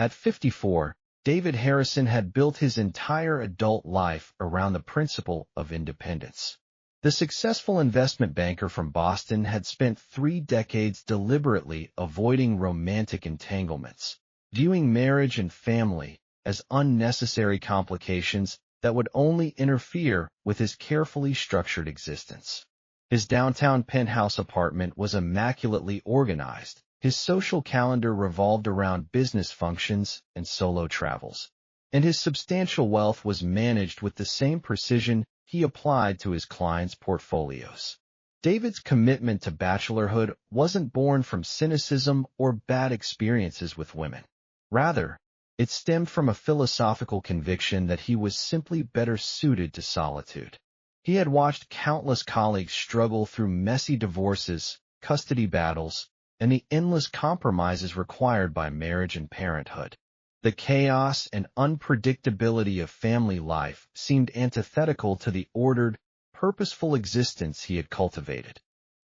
At 54, David Harrison had built his entire adult life around the principle of independence. The successful investment banker from Boston had spent 3 decades deliberately avoiding romantic entanglements, viewing marriage and family as unnecessary complications that would only interfere with his carefully structured existence. His downtown penthouse apartment was immaculately organized. His social calendar revolved around business functions and solo travels, and his substantial wealth was managed with the same precision he applied to his clients' portfolios. David's commitment to bachelorhood wasn't born from cynicism or bad experiences with women. Rather, it stemmed from a philosophical conviction that he was simply better suited to solitude. He had watched countless colleagues struggle through messy divorces, custody battles, and the endless compromises required by marriage and parenthood. The chaos and unpredictability of family life seemed antithetical to the ordered, purposeful existence he had cultivated.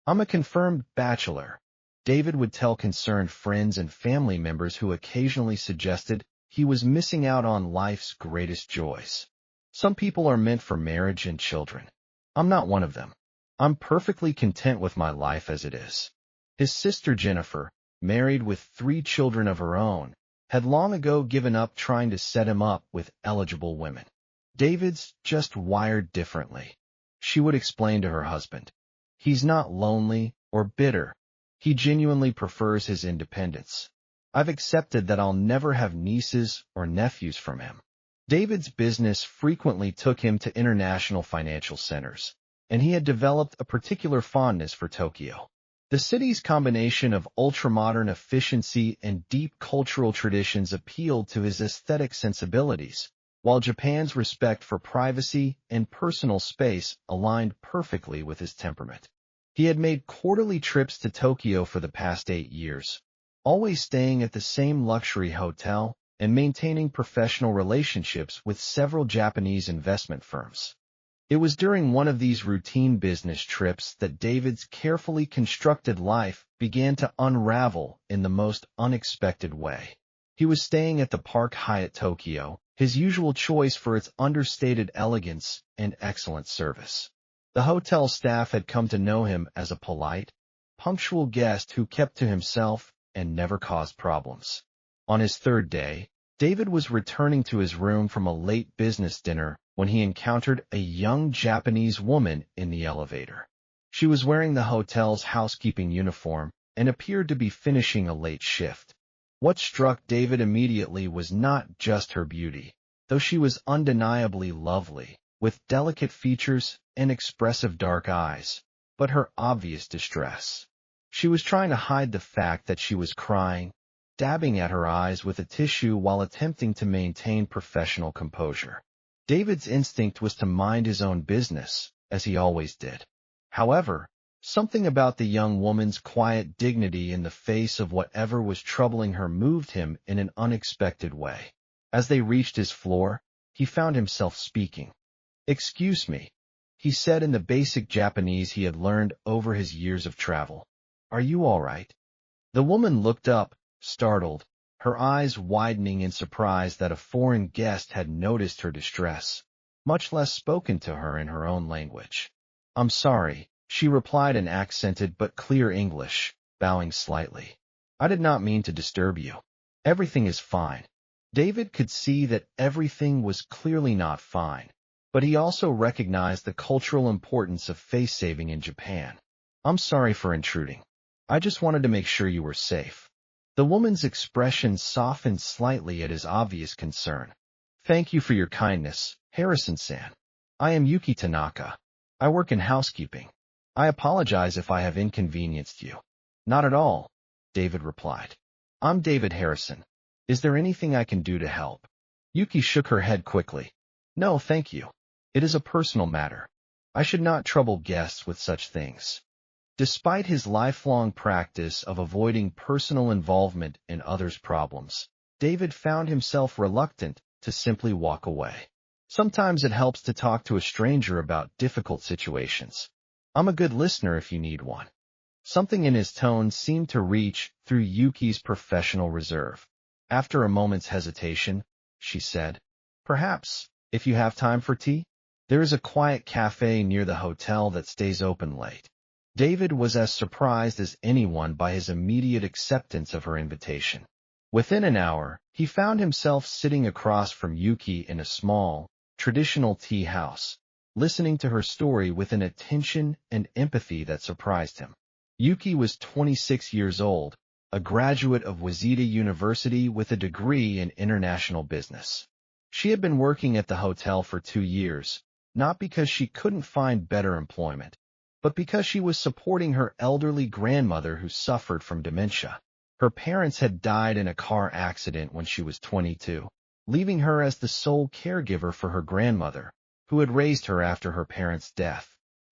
"I'm a confirmed bachelor," David would tell concerned friends and family members who occasionally suggested he was missing out on life's greatest joys. "Some people are meant for marriage and children. I'm not one of them. I'm perfectly content with my life as it is." His sister Jennifer, married with 3 children of her own, had long ago given up trying to set him up with eligible women. "David's just wired differently," she would explain to her husband. "He's not lonely or bitter. He genuinely prefers his independence. I've accepted that I'll never have nieces or nephews from him." David's business frequently took him to international financial centers, and he had developed a particular fondness for Tokyo. The city's combination of ultramodern efficiency and deep cultural traditions appealed to his aesthetic sensibilities, while Japan's respect for privacy and personal space aligned perfectly with his temperament. He had made quarterly trips to Tokyo for the past 8 years, always staying at the same luxury hotel and maintaining professional relationships with several Japanese investment firms. It was during one of these routine business trips that David's carefully constructed life began to unravel in the most unexpected way. He was staying at the Park Hyatt Tokyo, his usual choice for its understated elegance and excellent service. The hotel staff had come to know him as a polite, punctual guest who kept to himself and never caused problems. On his 3rd day, David was returning to his room from a late business dinner when he encountered a young Japanese woman in the elevator. She was wearing the hotel's housekeeping uniform and appeared to be finishing a late shift. What struck David immediately was not just her beauty, though she was undeniably lovely, with delicate features and expressive dark eyes, but her obvious distress. She was trying to hide the fact that she was crying, dabbing at her eyes with a tissue while attempting to maintain professional composure. David's instinct was to mind his own business, as he always did. However, something about the young woman's quiet dignity in the face of whatever was troubling her moved him in an unexpected way. As they reached his floor, he found himself speaking. "Excuse me," he said in the basic Japanese he had learned over his years of travel. "Are you all right?" The woman looked up, startled, her eyes widening in surprise that a foreign guest had noticed her distress, much less spoken to her in her own language. "I'm sorry," she replied in accented but clear English, bowing slightly. "I did not mean to disturb you. Everything is fine." David could see that everything was clearly not fine, but he also recognized the cultural importance of face-saving in Japan. "I'm sorry for intruding. I just wanted to make sure you were safe." The woman's expression softened slightly at his obvious concern. "Thank you for your kindness, Harrison-san. I am Yuki Tanaka. I work in housekeeping. I apologize if I have inconvenienced you." "Not at all," David replied. "I'm David Harrison. Is there anything I can do to help?" Yuki shook her head quickly. "No, thank you. It is a personal matter. I should not trouble guests with such things." Despite his lifelong practice of avoiding personal involvement in others' problems, David found himself reluctant to simply walk away. Sometimes it helps to talk to a stranger about difficult situations. "I'm a good listener if you need one." Something in his tone seemed to reach through Yuki's professional reserve. After a moment's hesitation, she said, "Perhaps, if you have time for tea? There is a quiet cafe near the hotel that stays open late." David was as surprised as anyone by his immediate acceptance of her invitation. Within an hour, he found himself sitting across from Yuki in a small, traditional tea house, listening to her story with an attention and empathy that surprised him. Yuki was 26 years old, a graduate of Waseda University with a degree in international business. She had been working at the hotel for 2 years, not because she couldn't find better employment, but because she was supporting her elderly grandmother who suffered from dementia. Her parents had died in a car accident when she was 22, leaving her as the sole caregiver for her grandmother, who had raised her after her parents' death.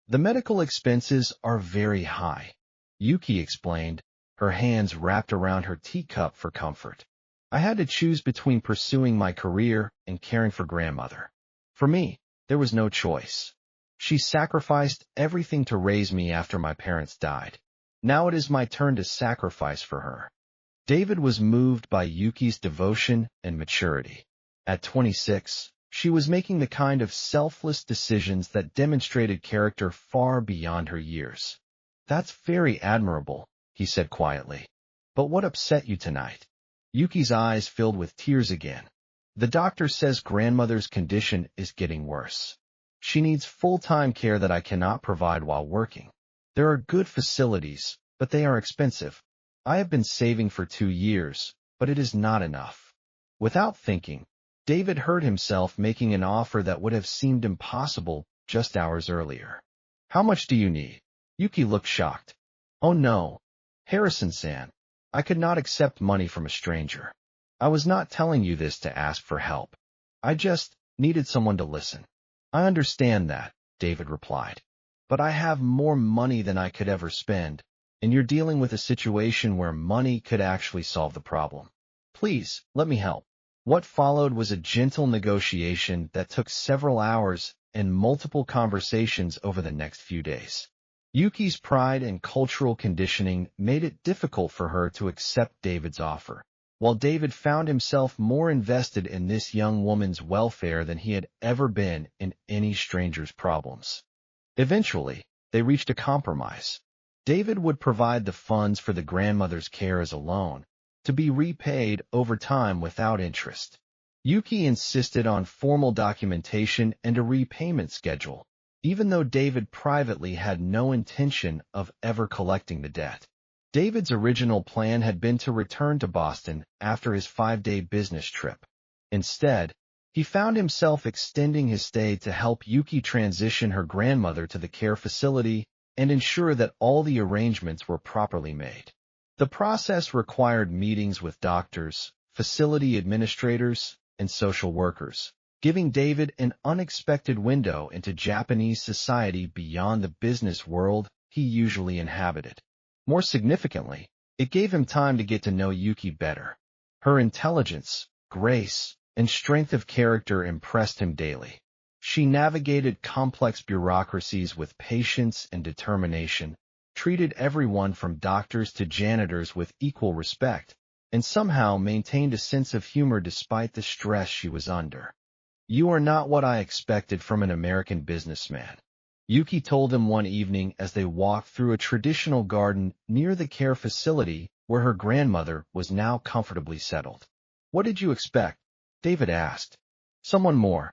"The medical expenses are very high," Yuki explained, her hands wrapped around her teacup for comfort. "I had to choose between pursuing my career and caring for grandmother. For me, there was no choice. She sacrificed everything to raise me after my parents died. Now it is my turn to sacrifice for her." David was moved by Yuki's devotion and maturity. At 26, she was making the kind of selfless decisions that demonstrated character far beyond her years. "That's very admirable," he said quietly. "But what upset you tonight?" Yuki's eyes filled with tears again. "The doctor says grandmother's condition is getting worse. She needs full-time care that I cannot provide while working. There are good facilities, but they are expensive. I have been saving for 2 years, but it is not enough." Without thinking, David heard himself making an offer that would have seemed impossible just hours earlier. "How much do you need?" Yuki looked shocked. "Oh no, Harrison-san, I could not accept money from a stranger. I was not telling you this to ask for help. I just needed someone to listen." "I understand that," David replied. "But I have more money than I could ever spend, and you're dealing with a situation where money could actually solve the problem. Please, let me help." What followed was a gentle negotiation that took several hours and multiple conversations over the next few days. Yuki's pride and cultural conditioning made it difficult for her to accept David's offer, while David found himself more invested in this young woman's welfare than he had ever been in any stranger's problems. Eventually, they reached a compromise. David would provide the funds for the grandmother's care as a loan, to be repaid over time without interest. Yuki insisted on formal documentation and a repayment schedule, even though David privately had no intention of ever collecting the debt. David's original plan had been to return to Boston after his 5-day business trip. Instead, he found himself extending his stay to help Yuki transition her grandmother to the care facility and ensure that all the arrangements were properly made. The process required meetings with doctors, facility administrators, and social workers, giving David an unexpected window into Japanese society beyond the business world he usually inhabited. More significantly, it gave him time to get to know Yuki better. Her intelligence, grace, and strength of character impressed him daily. She navigated complex bureaucracies with patience and determination, treated everyone from doctors to janitors with equal respect, and somehow maintained a sense of humor despite the stress she was under. "You are not what I expected from an American businessman," Yuki told him one evening as they walked through a traditional garden near the care facility where her grandmother was now comfortably settled. "What did you expect?" David asked. "Someone more,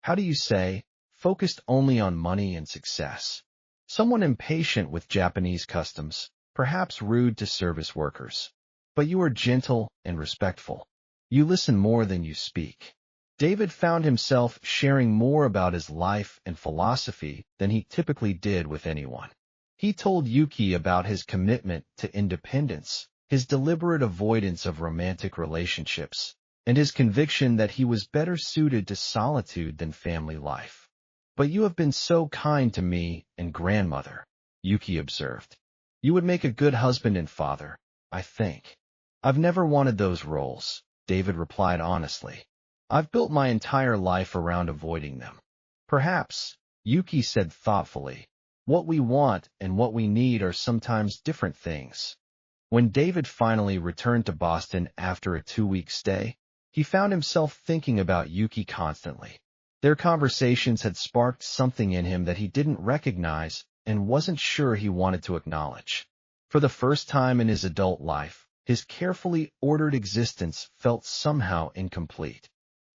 how do you say, focused only on money and success. Someone impatient with Japanese customs, perhaps rude to service workers. But you are gentle and respectful. You listen more than you speak." David found himself sharing more about his life and philosophy than he typically did with anyone. He told Yuki about his commitment to independence, his deliberate avoidance of romantic relationships, and his conviction that he was better suited to solitude than family life. "But you have been so kind to me and grandmother," Yuki observed. "You would make a good husband and father, I think." "I've never wanted those roles," David replied honestly. "I've built my entire life around avoiding them." "Perhaps," Yuki said thoughtfully, "what we want and what we need are sometimes different things." When David finally returned to Boston after a 2-week stay, he found himself thinking about Yuki constantly. Their conversations had sparked something in him that he didn't recognize and wasn't sure he wanted to acknowledge. For the first time in his adult life, his carefully ordered existence felt somehow incomplete.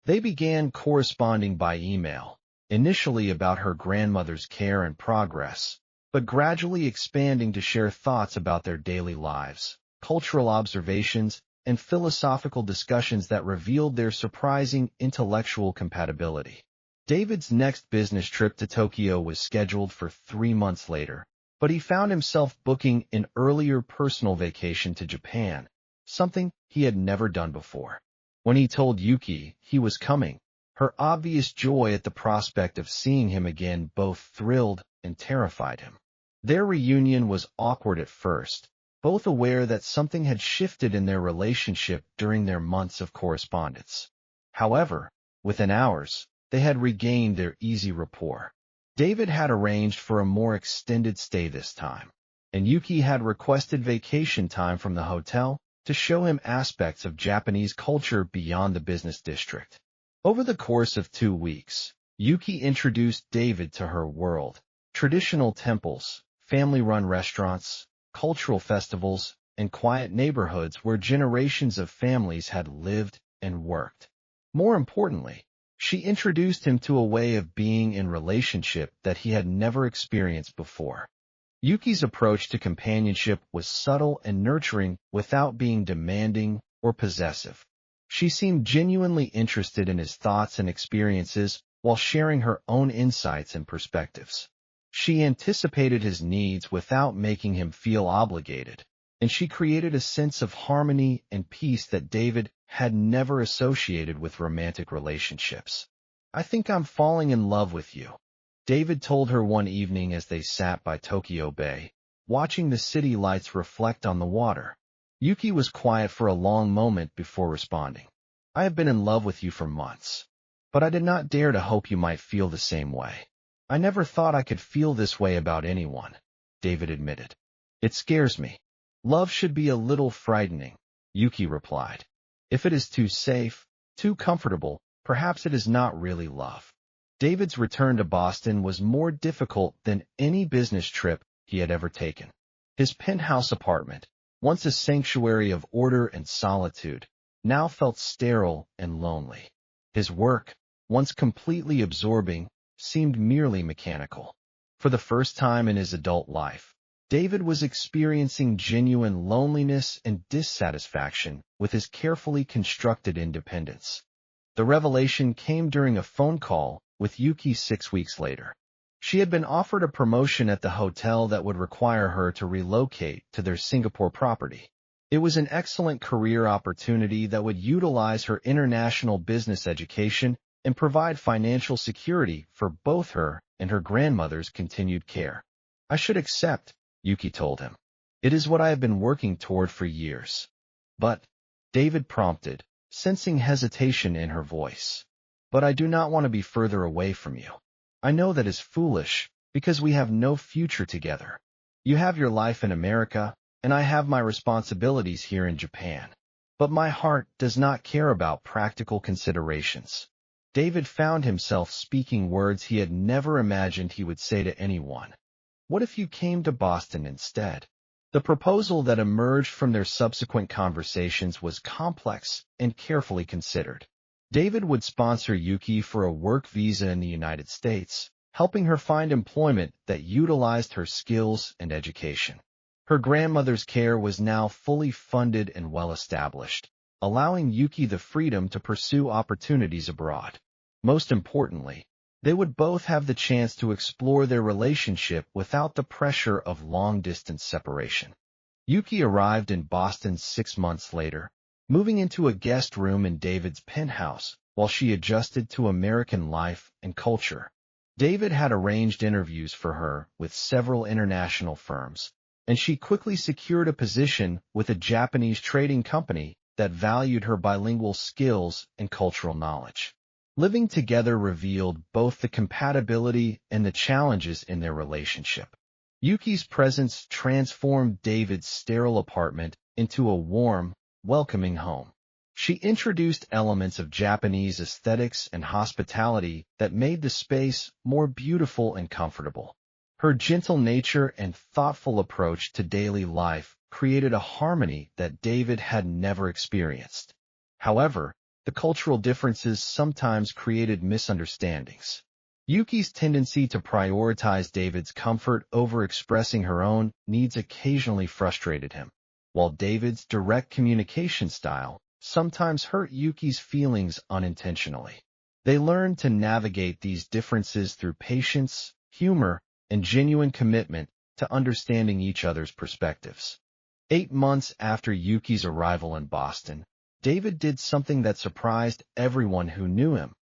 They began corresponding by email, initially about her grandmother's care and progress, but gradually expanding to share thoughts about their daily lives, cultural observations, and philosophical discussions that revealed their surprising intellectual compatibility. David's next business trip to Tokyo was scheduled for 3 months later, but he found himself booking an earlier personal vacation to Japan, something he had never done before. When he told Yuki he was coming, her obvious joy at the prospect of seeing him again both thrilled and terrified him. Their reunion was awkward at first, both aware that something had shifted in their relationship during their months of correspondence. However, within hours, they had regained their easy rapport. David had arranged for a more extended stay this time, and Yuki had requested vacation time from the hotel to show him aspects of Japanese culture beyond the business district. Over the course of 2 weeks, Yuki introduced David to her world: traditional temples, family-run restaurants, cultural festivals, and quiet neighborhoods where generations of families had lived and worked. More importantly, she introduced him to a way of being in relationship that he had never experienced before. Yuki's approach to companionship was subtle and nurturing without being demanding or possessive. She seemed genuinely interested in his thoughts and experiences while sharing her own insights and perspectives. She anticipated his needs without making him feel obligated, and she created a sense of harmony and peace that David had never associated with romantic relationships. "I think I'm falling in love with you," David told her one evening as they sat by Tokyo Bay, watching the city lights reflect on the water. Yuki was quiet for a long moment before responding. "I have been in love with you for months, but I did not dare to hope you might feel the same way. I never thought I could feel this way about anyone," David admitted. "It scares me. Love should be a little frightening," Yuki replied. "If it is too safe, too comfortable, perhaps it is not really love." David's return to Boston was more difficult than any business trip he had ever taken. His penthouse apartment, once a sanctuary of order and solitude, now felt sterile and lonely. His work, once completely absorbing, seemed merely mechanical. For the first time in his adult life, David was experiencing genuine loneliness and dissatisfaction with his carefully constructed independence. The revelation came during a phone call with Yuki 6 weeks later. She had been offered a promotion at the hotel that would require her to relocate to their Singapore property. It was an excellent career opportunity that would utilize her international business education and provide financial security for both her and her grandmother's continued care. "I should accept," Yuki told him. "It is what I have been working toward for years." "But," David prompted, sensing hesitation in her voice, "but I do not want to be further away from you. I know that is foolish, because we have no future together. You have your life in America, and I have my responsibilities here in Japan. But my heart does not care about practical considerations." David found himself speaking words he had never imagined he would say to anyone. "What if you came to Boston instead?" The proposal that emerged from their subsequent conversations was complex and carefully considered. David would sponsor Yuki for a work visa in the United States, helping her find employment that utilized her skills and education. Her grandmother's care was now fully funded and well-established, allowing Yuki the freedom to pursue opportunities abroad. Most importantly, they would both have the chance to explore their relationship without the pressure of long-distance separation. Yuki arrived in Boston 6 months later, moving into a guest room in David's penthouse while she adjusted to American life and culture. David had arranged interviews for her with several international firms, and she quickly secured a position with a Japanese trading company that valued her bilingual skills and cultural knowledge. Living together revealed both the compatibility and the challenges in their relationship. Yuki's presence transformed David's sterile apartment into a warm, welcoming home. She introduced elements of Japanese aesthetics and hospitality that made the space more beautiful and comfortable. Her gentle nature and thoughtful approach to daily life created a harmony that David had never experienced. However, the cultural differences sometimes created misunderstandings. Yuki's tendency to prioritize David's comfort over expressing her own needs occasionally frustrated him, while David's direct communication style sometimes hurt Yuki's feelings unintentionally. They learned to navigate these differences through patience, humor, and genuine commitment to understanding each other's perspectives. 8 months after Yuki's arrival in Boston, David did something that surprised everyone who knew him.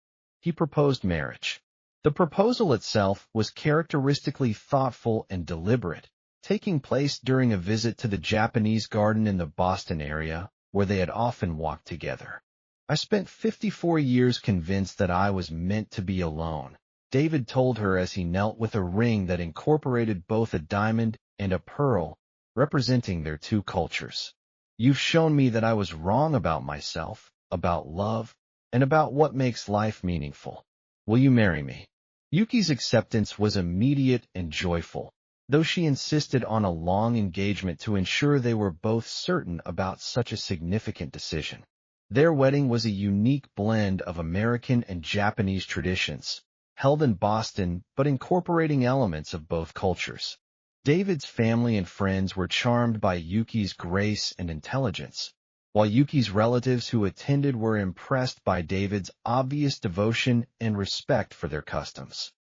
He proposed marriage. The proposal itself was characteristically thoughtful and deliberate, taking place during a visit to the Japanese garden in the Boston area, where they had often walked together. "I spent 54 years convinced that I was meant to be alone," David told her as he knelt with a ring that incorporated both a diamond and a pearl, representing their two cultures. "You've shown me that I was wrong about myself, about love, and about what makes life meaningful. Will you marry me?" Yuki's acceptance was immediate and joyful, though she insisted on a long engagement to ensure they were both certain about such a significant decision. Their wedding was a unique blend of American and Japanese traditions, held in Boston but incorporating elements of both cultures. David's family and friends were charmed by Yuki's grace and intelligence, while Yuki's relatives who attended were impressed by David's obvious devotion and respect for their customs.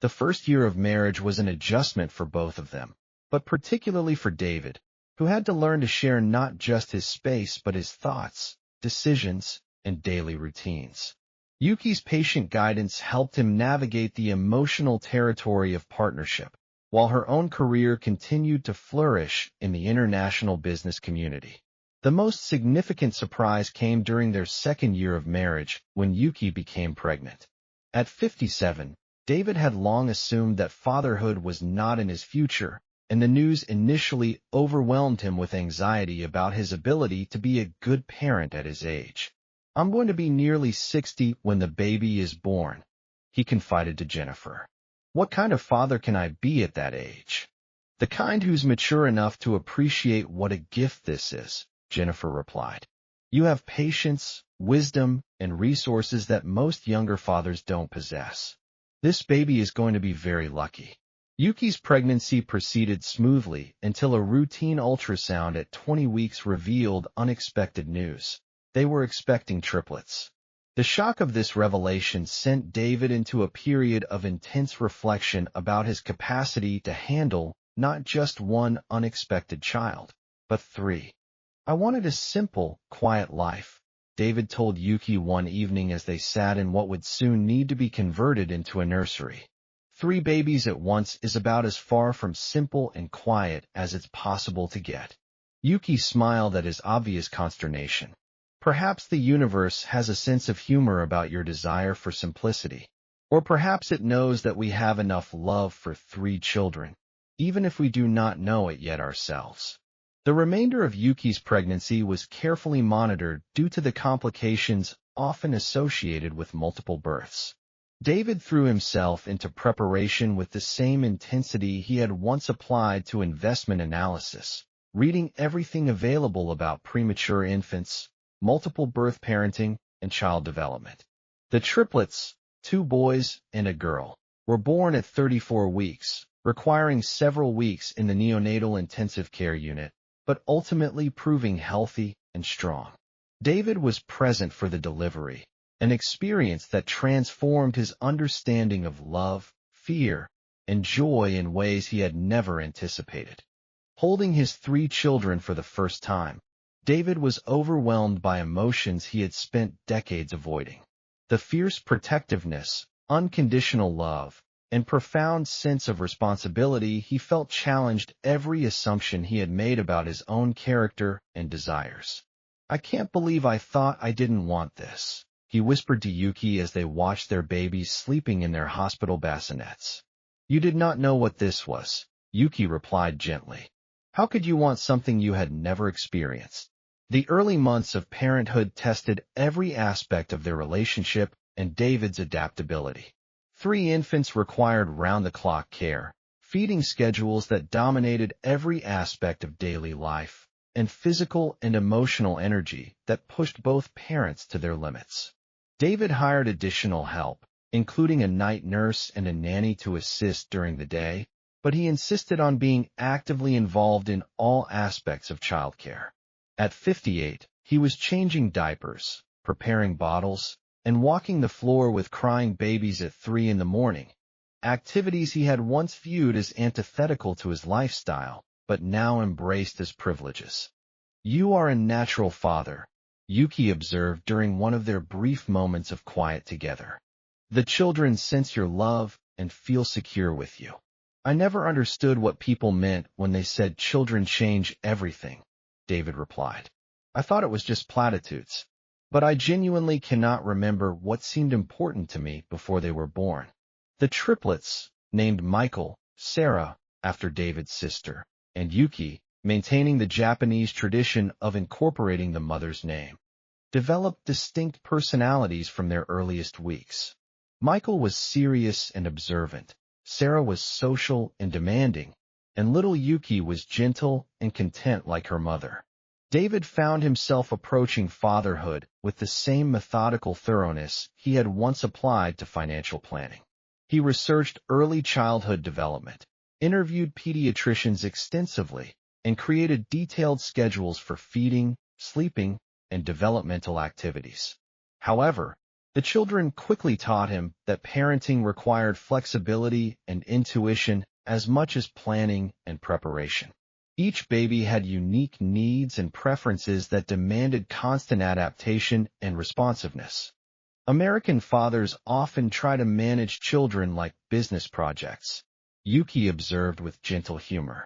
The first year of marriage was an adjustment for both of them, but particularly for David, who had to learn to share not just his space but his thoughts, decisions, and daily routines. Yuki's patient guidance helped him navigate the emotional territory of partnership, while her own career continued to flourish in the international business community. The most significant surprise came during their second year of marriage, when Yuki became pregnant. At 57, David had long assumed that fatherhood was not in his future, and the news initially overwhelmed him with anxiety about his ability to be a good parent at his age. "I'm going to be nearly 60 when the baby is born," he confided to Jennifer. "What kind of father can I be at that age?" "The kind who's mature enough to appreciate what a gift this is," Jennifer replied. "You have patience, wisdom, and resources that most younger fathers don't possess. This baby is going to be very lucky." Yuki's pregnancy proceeded smoothly until a routine ultrasound at 20 weeks revealed unexpected news. They were expecting triplets. The shock of this revelation sent David into a period of intense reflection about his capacity to handle not just one unexpected child, but 3. "I wanted a simple, quiet life," David told Yuki one evening as they sat in what would soon need to be converted into a nursery. 3 babies at once is about as far from simple and quiet as it's possible to get." Yuki smiled at his obvious consternation. "Perhaps the universe has a sense of humor about your desire for simplicity. Or perhaps it knows that we have enough love for 3 children, even if we do not know it yet ourselves." The remainder of Yuki's pregnancy was carefully monitored due to the complications often associated with multiple births. David threw himself into preparation with the same intensity he had once applied to investment analysis, reading everything available about premature infants, multiple birth parenting, and child development. The triplets, 2 boys and a girl, were born at 34 weeks, requiring several weeks in the neonatal intensive care unit, but ultimately proving healthy and strong. David was present for the delivery, an experience that transformed his understanding of love, fear, and joy in ways he had never anticipated. Holding his 3 children for the first time, David was overwhelmed by emotions he had spent decades avoiding. The fierce protectiveness, unconditional love, and profound sense of responsibility he felt challenged every assumption he had made about his own character and desires. "I can't believe I thought I didn't want this," he whispered to Yuki as they watched their babies sleeping in their hospital bassinets. "You did not know what this was," Yuki replied gently. How could you want something you had never experienced? The early months of parenthood tested every aspect of their relationship and David's adaptability. 3 infants required round-the-clock care, feeding schedules that dominated every aspect of daily life, and physical and emotional energy that pushed both parents to their limits. David hired additional help, including a night nurse and a nanny to assist during the day, but he insisted on being actively involved in all aspects of childcare. At 58, he was changing diapers, preparing bottles, and walking the floor with crying babies at 3 in the morning, activities he had once viewed as antithetical to his lifestyle, but now embraced as privileges. You are a natural father, Yuki observed during one of their brief moments of quiet together. The children sense your love and feel secure with you. I never understood what people meant when they said children change everything, David replied. I thought it was just platitudes. But I genuinely cannot remember what seemed important to me before they were born. The triplets, named Michael, Sarah, after David's sister, and Yuki, maintaining the Japanese tradition of incorporating the mother's name, developed distinct personalities from their earliest weeks. Michael was serious and observant, Sarah was social and demanding, and little Yuki was gentle and content like her mother. David found himself approaching fatherhood with the same methodical thoroughness he had once applied to financial planning. He researched early childhood development, interviewed pediatricians extensively, and created detailed schedules for feeding, sleeping, and developmental activities. However, the children quickly taught him that parenting required flexibility and intuition as much as planning and preparation. Each baby had unique needs and preferences that demanded constant adaptation and responsiveness. American fathers often try to manage children like business projects, Yuki observed with gentle humor.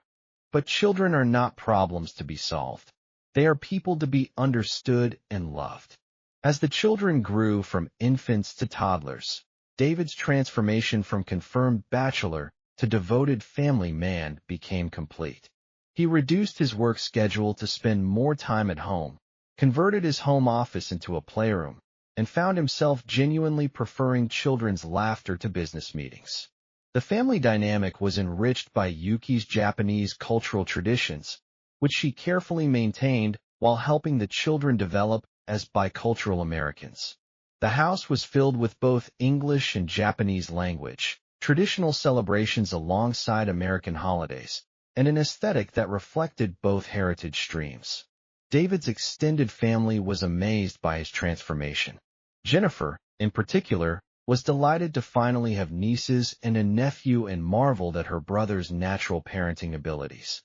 But children are not problems to be solved. They are people to be understood and loved. As the children grew from infants to toddlers, David's transformation from confirmed bachelor to devoted family man became complete. He reduced his work schedule to spend more time at home, converted his home office into a playroom, and found himself genuinely preferring children's laughter to business meetings. The family dynamic was enriched by Yuki's Japanese cultural traditions, which she carefully maintained while helping the children develop as bicultural Americans. The house was filled with both English and Japanese language, traditional celebrations alongside American holidays, and an aesthetic that reflected both heritage streams. David's extended family was amazed by his transformation. Jennifer, in particular, was delighted to finally have nieces and a nephew and marveled at her brother's natural parenting abilities.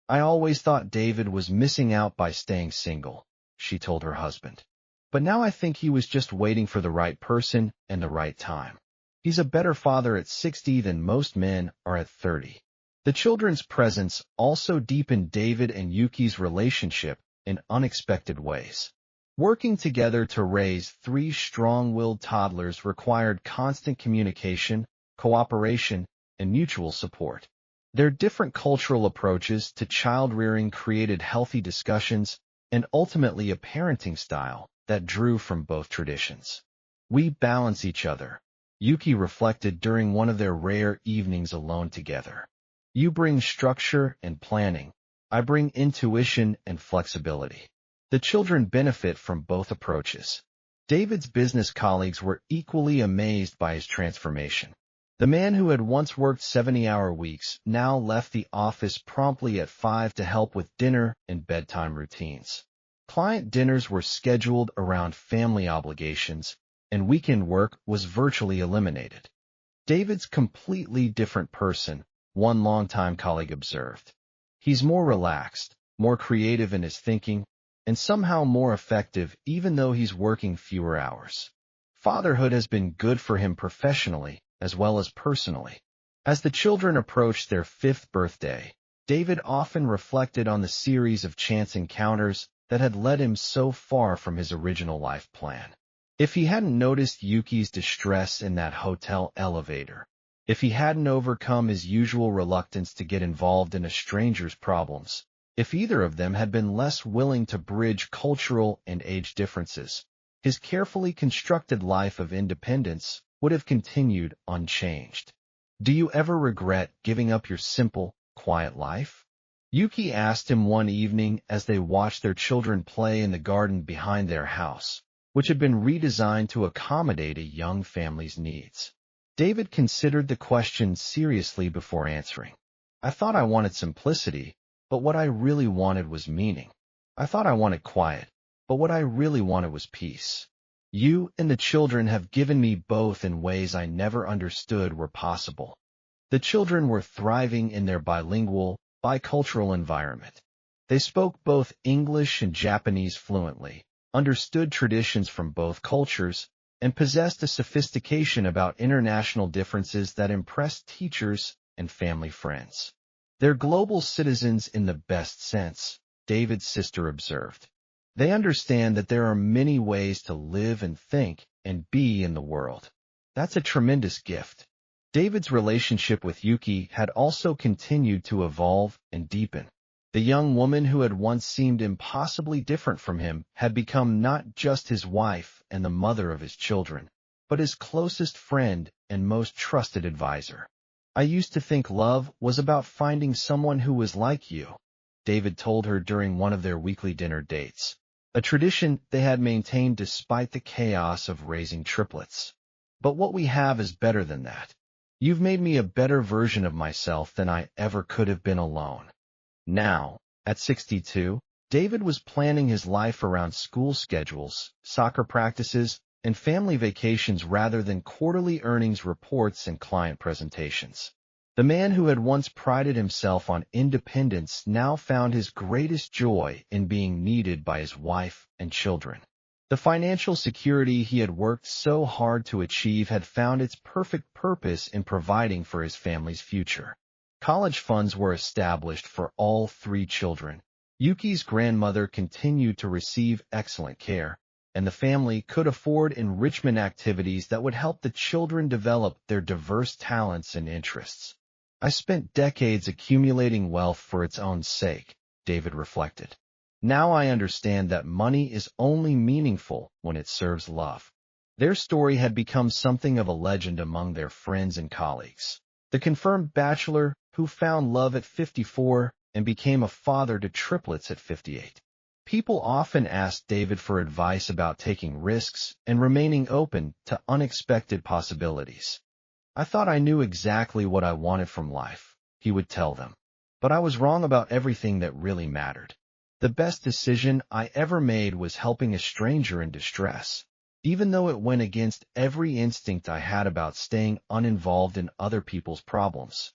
I always thought David was missing out by staying single, she told her husband. But now I think he was just waiting for the right person and the right time. He's a better father at 60 than most men are at 30. The children's presence also deepened David and Yuki's relationship in unexpected ways. Working together to raise 3 strong-willed toddlers required constant communication, cooperation, and mutual support. Their different cultural approaches to child-rearing created healthy discussions and ultimately a parenting style that drew from both traditions. We balance each other, Yuki reflected during one of their rare evenings alone together. You bring structure and planning. I bring intuition and flexibility. The children benefit from both approaches. David's business colleagues were equally amazed by his transformation. The man who had once worked 70-hour weeks now left the office promptly at 5 to help with dinner and bedtime routines. Client dinners were scheduled around family obligations, and weekend work was virtually eliminated. David's completely different person, one longtime colleague observed. He's more relaxed, more creative in his thinking, and somehow more effective even though he's working fewer hours. Fatherhood has been good for him professionally as well as personally. As the children approached their 5th birthday, David often reflected on the series of chance encounters that had led him so far from his original life plan. If he hadn't noticed Yuki's distress in that hotel elevator, If he hadn't overcome his usual reluctance to get involved in a stranger's problems, if either of them had been less willing to bridge cultural and age differences, his carefully constructed life of independence would have continued unchanged. Do you ever regret giving up your simple, quiet life? Yuki asked him one evening as they watched their children play in the garden behind their house, which had been redesigned to accommodate a young family's needs. David considered the question seriously before answering. I thought I wanted simplicity, but what I really wanted was meaning. I thought I wanted quiet, but what I really wanted was peace. You and the children have given me both in ways I never understood were possible. The children were thriving in their bilingual, bicultural environment. They spoke both English and Japanese fluently, understood traditions from both cultures, and possessed a sophistication about international differences that impressed teachers and family friends. They're global citizens in the best sense, David's sister observed. They understand that there are many ways to live and think and be in the world. That's a tremendous gift. David's relationship with Yuki had also continued to evolve and deepen. The young woman who had once seemed impossibly different from him had become not just his wife and the mother of his children, but his closest friend and most trusted advisor. I used to think love was about finding someone who was like you, David told her during one of their weekly dinner dates, a tradition they had maintained despite the chaos of raising triplets. But what we have is better than that. You've made me a better version of myself than I ever could have been alone. Now, at 62, David was planning his life around school schedules, soccer practices, and family vacations rather than quarterly earnings reports and client presentations. The man who had once prided himself on independence now found his greatest joy in being needed by his wife and children. The financial security he had worked so hard to achieve had found its perfect purpose in providing for his family's future. College funds were established for all three children. Yuki's grandmother continued to receive excellent care, and the family could afford enrichment activities that would help the children develop their diverse talents and interests. I spent decades accumulating wealth for its own sake, David reflected. Now I understand that money is only meaningful when it serves love. Their story had become something of a legend among their friends and colleagues. The confirmed bachelor who found love at 54 and became a father to triplets at 58. People often asked David for advice about taking risks and remaining open to unexpected possibilities. I thought I knew exactly what I wanted from life, he would tell them. But I was wrong about everything that really mattered. The best decision I ever made was helping a stranger in distress, even though it went against every instinct I had about staying uninvolved in other people's problems.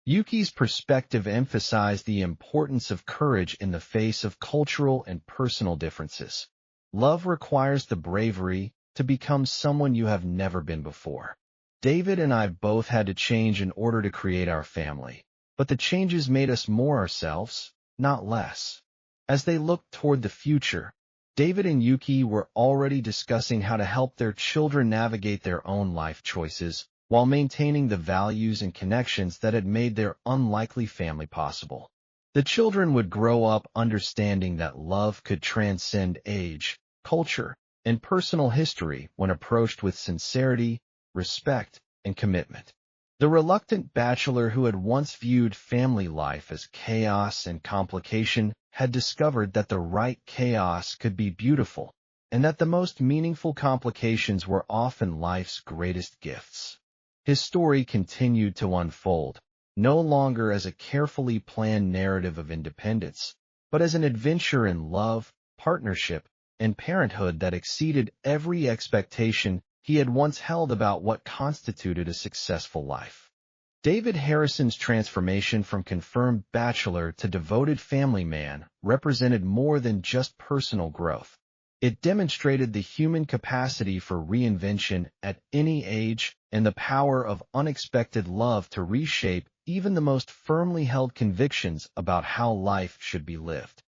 Yuki's perspective emphasized the importance of courage in the face of cultural and personal differences. Love requires the bravery to become someone you have never been before. David and I both had to change in order to create our family, but the changes made us more ourselves, not less. As they looked toward the future, David and Yuki were already discussing how to help their children navigate their own life choices while maintaining the values and connections that had made their unlikely family possible. The children would grow up understanding that love could transcend age, culture, and personal history when approached with sincerity, respect, and commitment. The reluctant bachelor who had once viewed family life as chaos and complication had discovered that the right chaos could be beautiful, and that the most meaningful complications were often life's greatest gifts. His story continued to unfold, no longer as a carefully planned narrative of independence, but as an adventure in love, partnership, and parenthood that exceeded every expectation he had once held about what constituted a successful life. David Harrison's transformation from confirmed bachelor to devoted family man represented more than just personal growth. It demonstrated the human capacity for reinvention at any age and the power of unexpected love to reshape even the most firmly held convictions about how life should be lived.